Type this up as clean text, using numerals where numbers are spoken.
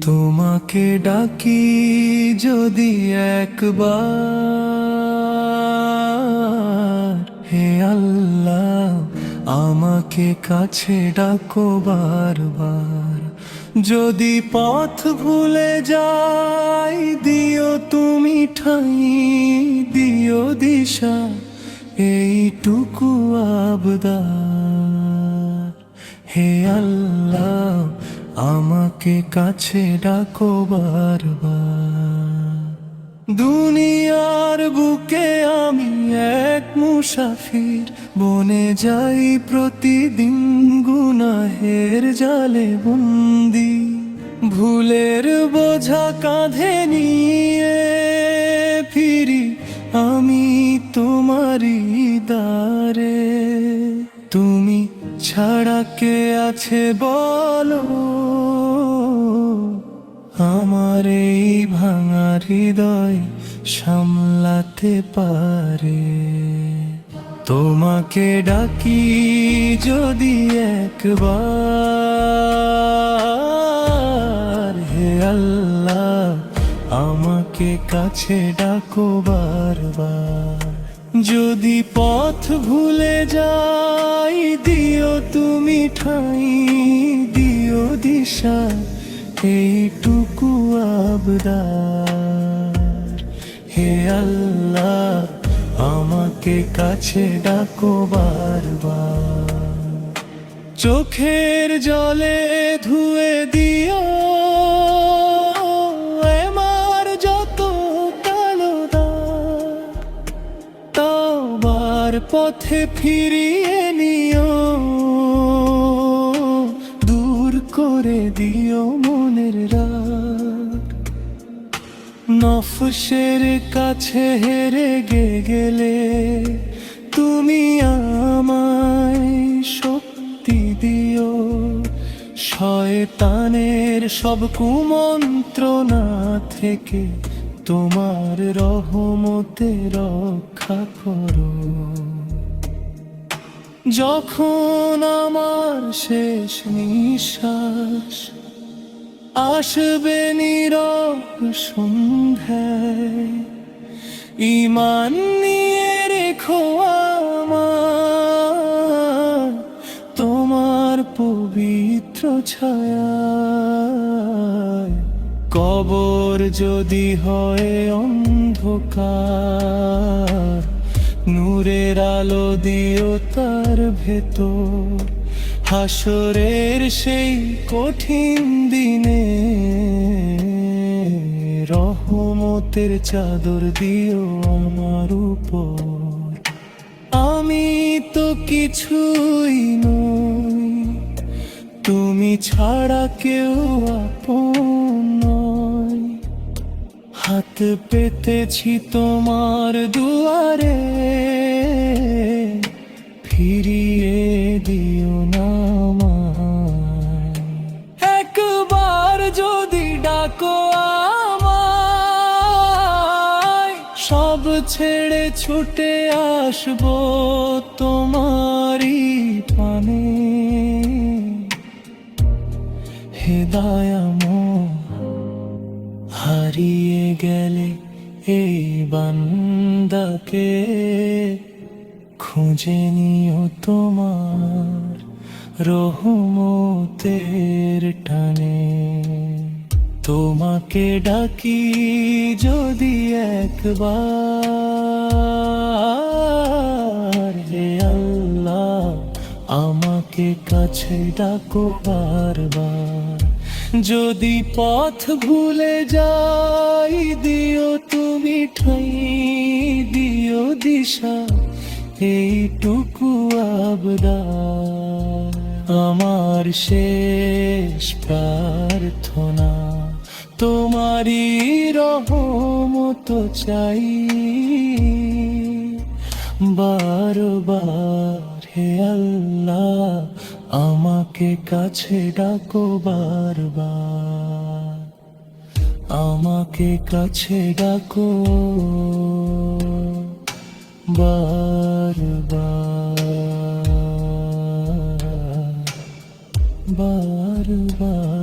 তোমাকে ডাকি যদি একবার, হে আল্লাহ আমাকে কাছে ডাকো বারবার। যদি পথ ভুলে যাই দিও তুমি ঠাই, দিও দিশা এইটুকু আবদার। হে আল্লাহ আমাকে কাছে ডাকো বারবার। দুনিয়ার বুকে আমি এক মুসাফির, বনে যাই প্রতিদিন গুনাহের জালে বন্দি। ভুলের বোঝা কাঁধে নিয়ে ফিরি আমি তোমারই দ্বারে। তুমি ছাড়া কে আছে বলো আমার এই ভাঙা হৃদয় সামলাতে পারে। তোমাকে ডাকি যদি একবার, হে আল্লাহ আমাকে কাছে ডাকো বারবার। যদি পথ ভুলে যাই দিও তুমি ঠাই, দিও দিশা এইটুকু আবদার। হে আল্লাহ আমাকে কাছে ডাকো বারবার। চোখের জলে ধুয়ে দিও আমার যত কালো দাগ, তওবার পথে ফিরিয়ে নিও, দূর করে দিও মনের রাগ। নফসের কাছে হেরে গেলে তুমি আমায় শক্তি দিও, শয়তানের সব কুমন্ত্রণা থেকে তোমার রহমতে রক্ষা করো। যখন আমার শেষ নিঃশ্বাস আসবে নীরব সন্ধ্যায়, ঈমান নিয়ে রেখো আমার তোমার পবিত্র ছায়ায়। কবর যদি হয় অন্ধকার, নূরের আলো দিও তার ভেতর। হাসরের সেই কঠিন দিনে রহমতের চাদর দিও আমার উপর। আমি তো কিছুই নই, তুমি ছাড়া কেউ আপন নয়। হাত পেতেছি তোমার দুয়ারে, ফিরিয়ে দিও না আমায়। একবার যদি ডাকো আমায়, সব ছেড়ে ছুটে আসবো তোমারই পানে। হে দয়াময় হারিয়ে গেলে এই বান্দাকে খুঁজে নিও তোমার রহমতের টানে। তোমাকে ডাকি যদি একবার, হে আল্লাহ আমাকে কাছে ডাকো বারবার। যদি পথ ভুলে যাই দিও তুমি ঠাই, দিও দিশা এইটুকু আবদার। আমার শেষ প্রার্থনা তোমারই রহমত চাই বারবার। হে আল্লাহ আমাকে কাছে ডাকো বারবার, আমাকে কাছে ডাকো। বারবার বারবার